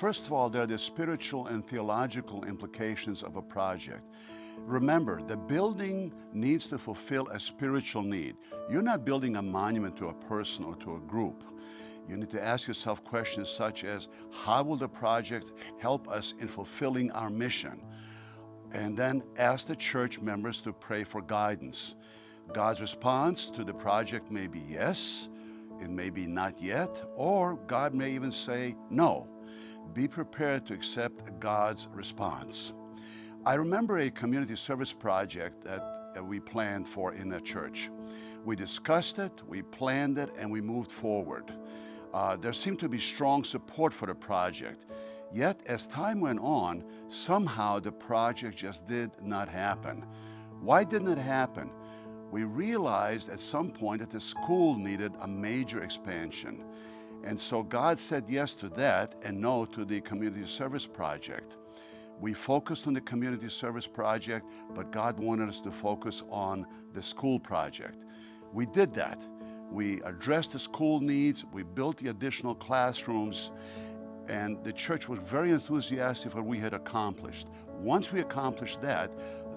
First of all, there are the spiritual and theological implications of a project. Remember, the building needs to fulfill a spiritual need. You're not building a monument to a person or to a group. You need to ask yourself questions such as, how will the project help us in fulfilling our mission? And then ask the church members to pray for guidance. God's response to the project may be yes, it may be not yet, or God may even say no. Be prepared to accept God's response. I remember a community service project that we planned for in a church. We discussed it, we planned it, and we moved forward. There seemed to be strong support for the project. Yet, as time went on, somehow the project just did not happen. Why didn't it happen? We realized at some point that the school needed a major expansion. And so God said yes to that and no to the community service project. We focused on the community service project, but God wanted us to focus on the school project. We did that. We addressed the school needs, we built the additional classrooms, and the church was very enthusiastic for what we had accomplished. Once we accomplished that,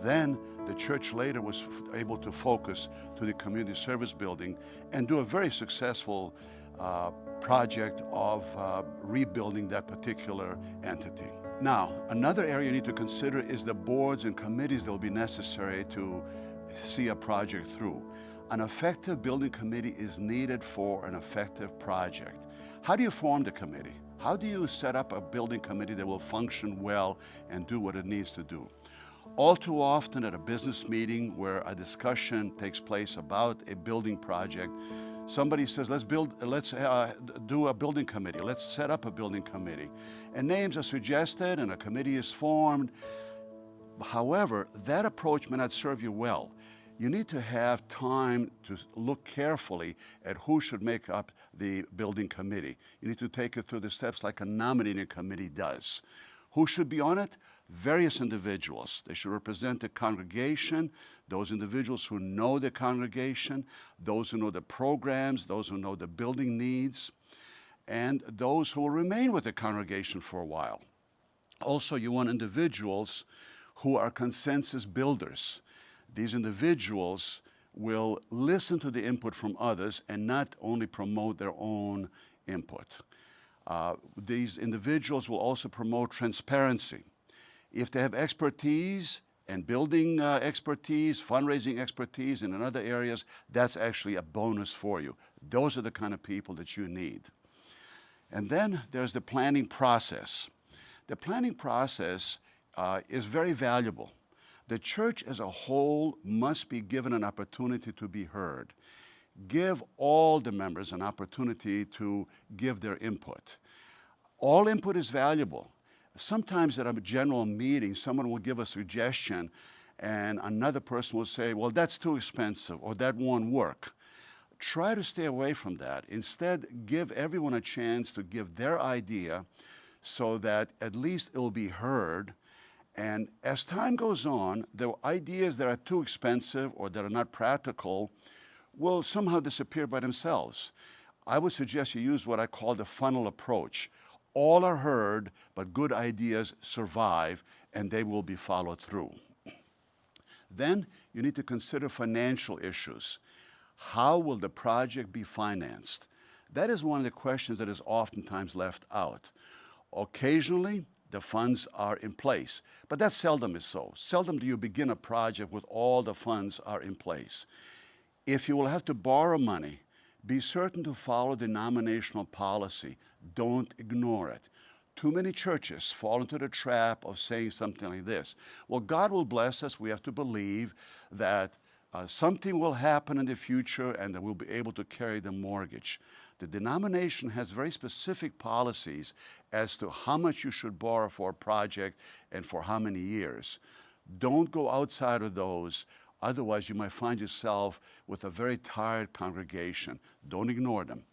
then the church later was able to focus to the community service building and do a very successful project of rebuilding that particular entity. Now, another area you need to consider is the boards and committees that will be necessary to see a project through. An effective building committee is needed for an effective project. How do you form the committee? How do you set up a building committee that will function well and do what it needs to do? All too often at a business meeting where a discussion takes place about a building project, somebody says, let's do a building committee. Let's set up a building committee. And names are suggested and a committee is formed. However, that approach may not serve you well. You need to have time to look carefully at who should make up the building committee. You need to take it through the steps like a nominating committee does. Who should be on it? Various individuals. They should represent the congregation, those individuals who know the congregation, those who know the programs, those who know the building needs, and those who will remain with the congregation for a while. Also, you want individuals who are consensus builders. These individuals will listen to the input from others and not only promote their own input. These individuals will also promote transparency. If they have expertise and building expertise, fundraising expertise, and in other areas, that's actually a bonus for you. Those are the kind of people that you need. And then there's the planning process. The planning process is very valuable. The church as a whole must be given an opportunity to be heard. Give all the members an opportunity to give their input. All input is valuable. Sometimes at a general meeting, someone will give a suggestion and another person will say, well, that's too expensive or that won't work. Try to stay away from that. Instead, give everyone a chance to give their idea so that at least it will be heard. And as time goes on, the ideas that are too expensive or that are not practical will somehow disappear by themselves. I would suggest you use what I call the funnel approach. All are heard, but good ideas survive, and they will be followed through. Then you need to consider financial issues. How will the project be financed? That is one of the questions that is oftentimes left out. Occasionally, the funds are in place, but that seldom is so. Seldom do you begin a project with all the funds are in place. If you will have to borrow money, be certain to follow the denominational policy. Don't ignore it. Too many churches fall into the trap of saying something like this. Well, God will bless us. We have to believe that something will happen in the future and that we'll be able to carry the mortgage. The denomination has very specific policies as to how much you should borrow for a project and for how many years. Don't go outside of those. Otherwise, you might find yourself with a very tired congregation. Don't ignore them.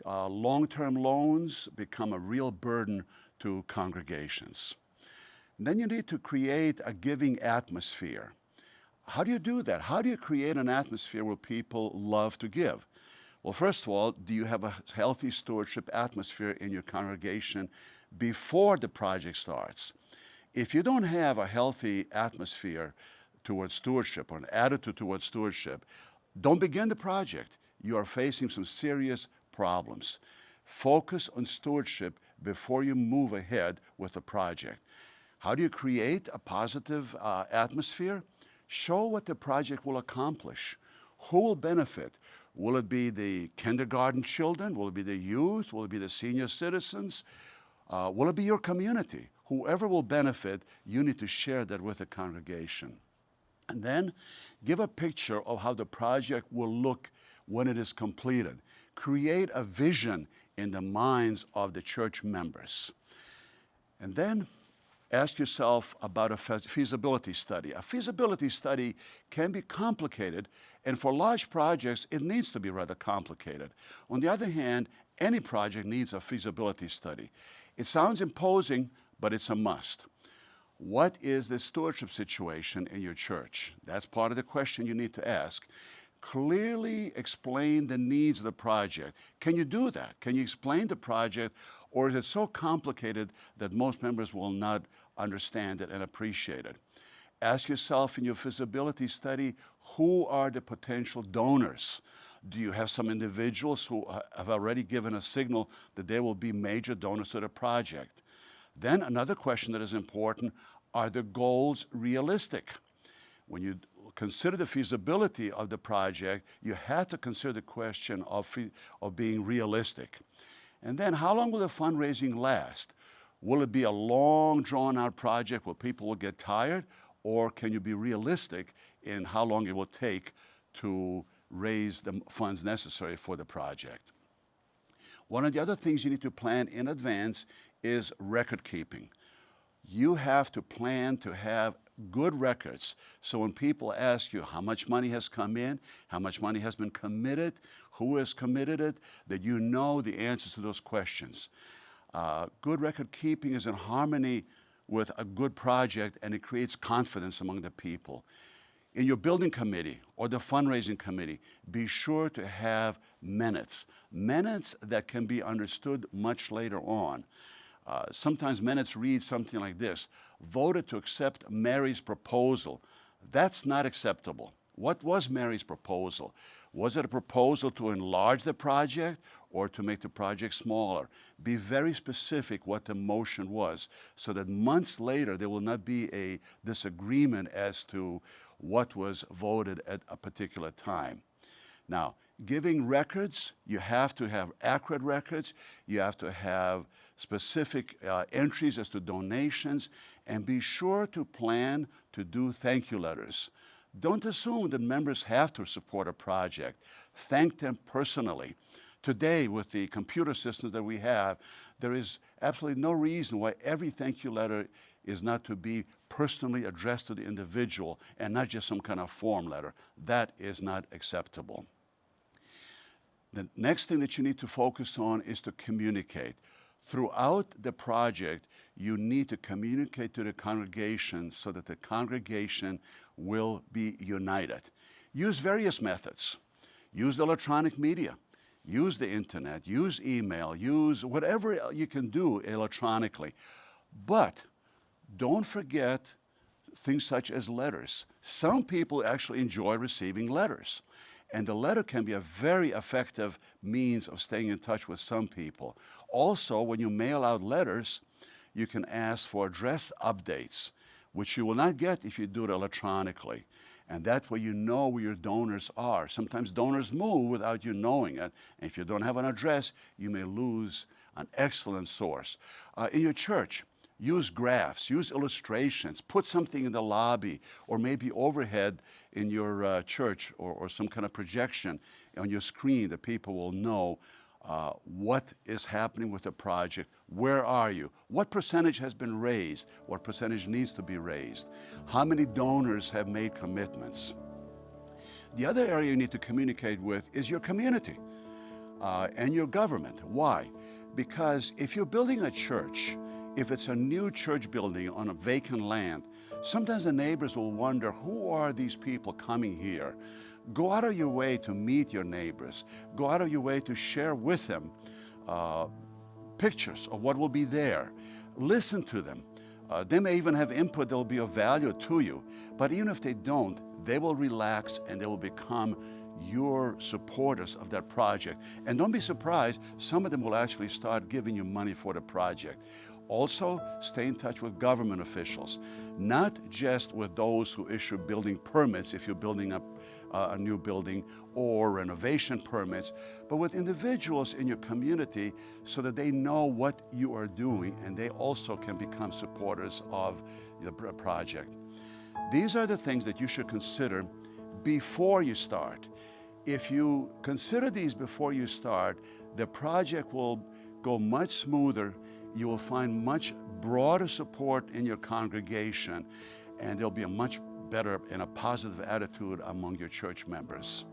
Long-term loans become a real burden to congregations. And then you need to create a giving atmosphere. How do you do that? How do you create an atmosphere where people love to give? Well, first of all, do you have a healthy stewardship atmosphere in your congregation before the project starts. If you don't have a healthy atmosphere towards stewardship or an attitude towards stewardship, don't begin the project. You are facing some serious problems. Focus on stewardship before you move ahead with the project. How do you create a positive atmosphere? Show what the project will accomplish. Who will benefit? Will it be the kindergarten children? Will it be the youth? Will it be the senior citizens? Will it be your community? Whoever will benefit, you need to share that with the congregation. And then give a picture of how the project will look when it is completed. Create a vision in the minds of the church members. And then ask yourself about a feasibility study. A feasibility study can be complicated, and for large projects, it needs to be rather complicated. On the other hand, any project needs a feasibility study. It sounds imposing, but it's a must. What is the stewardship situation in your church? That's part of the question you need to ask. Clearly explain the needs of the project. Can you do that? Can you explain the project, or is it so complicated that most members will not understand it and appreciate it? Ask yourself in your feasibility study, who are the potential donors? Do you have some individuals who have already given a signal that they will be major donors to the project? Then another question that is important, are the goals realistic? When you consider the feasibility of the project, you have to consider the question of being realistic. And then how long will the fundraising last? Will it be a long, drawn-out project where people will get tired, or can you be realistic in how long it will take to raise the funds necessary for the project? One of the other things you need to plan in advance is record keeping. You have to plan to have good records. So when people ask you how much money has come in, how much money has been committed, who has committed it, that you know the answers to those questions. Good record keeping is in harmony with a good project, and it creates confidence among the people. In your building committee or the fundraising committee, be sure to have minutes that can be understood much later on. Sometimes minutes read something like this: voted to accept Mary's proposal. That's not acceptable. What was Mary's proposal? Was it a proposal to enlarge the project or to make the project smaller? Be very specific what the motion was, so that months later there will not be a disagreement as to what was voted at a particular time. Now, giving records, you have to have accurate records. You have to have specific entries as to donations, and be sure to plan to do thank you letters. Don't assume that members have to support a project. Thank them personally. Today, with the computer systems that we have, there is absolutely no reason why every thank you letter is not to be personally addressed to the individual and not just some kind of form letter. That is not acceptable. The next thing that you need to focus on is to communicate. Throughout the project, you need to communicate to the congregation so that the congregation will be united. Use various methods. Use the electronic media. Use the internet. Use email. Use whatever you can do electronically. But don't forget things such as letters. Some people actually enjoy receiving letters. And the letter can be a very effective means of staying in touch with some people. Also, when you mail out letters, you can ask for address updates, which you will not get if you do it electronically. And that way you know where your donors are. Sometimes donors move without you knowing it. And if you don't have an address, you may lose an excellent source. In your church, use graphs, use illustrations, put something in the lobby or maybe overhead in your church, or some kind of projection on your screen that people will know what is happening with the project. Where are you? What percentage has been raised? What percentage needs to be raised? How many donors have made commitments? The other area you need to communicate with is your community and your government. Why? Because if you're building a church, if it's a new church building on a vacant land, sometimes the neighbors will wonder, who are these people coming here? Go out of your way to meet your neighbors. Go out of your way to share with them pictures of what will be there. Listen to them. They may even have input that will be of value to you, but even if they don't, they will relax and they will become your supporters of that project. And don't be surprised, some of them will actually start giving you money for the project. Also, stay in touch with government officials, not just with those who issue building permits if you're building up a new building, or renovation permits, but with individuals in your community so that they know what you are doing and they also can become supporters of the project. These are the things that you should consider before you start. If you consider these before you start, the project will go much smoother. You will find much broader support in your congregation, and there'll be a much better and a positive attitude among your church members.